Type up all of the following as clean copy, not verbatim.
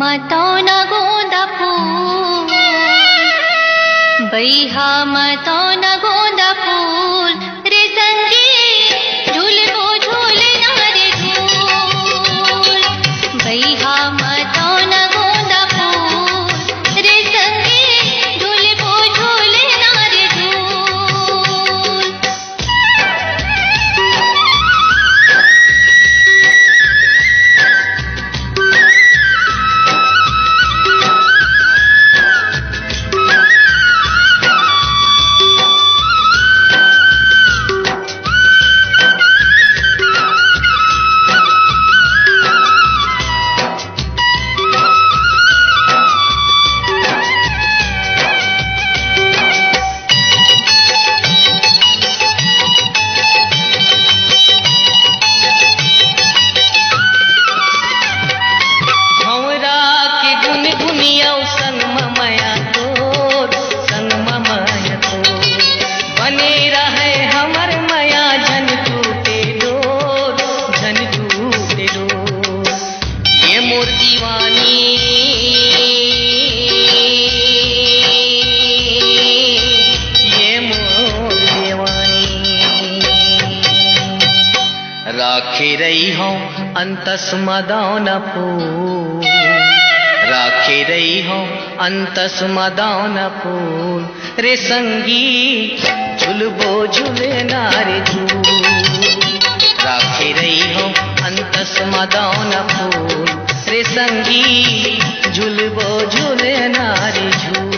मतो न गोंदा फूल बैहा मतो न गोंदा फूल रे संगी झूलबो झूलना रे झूल बैहा मतो न गोंदा फूल रे संगी झूलबो झूलना रे झूल। राखी रही हूँ अंतस मदान फूल, राखी रही हूँ अंतस मदान फूल रे संगी झुलबो झुलना रे झूल। राखी रही हूँ अंतस मदान फूल रे संगी झुलबो झुलना रे झूल।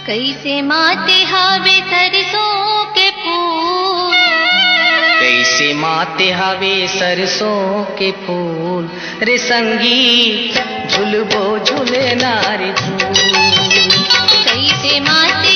कैसे माते हवे सरसों के फूल, कैसे माते हवे सरसों के फूल रे संगी झुलबो झुलना रे झूल। कैसे माते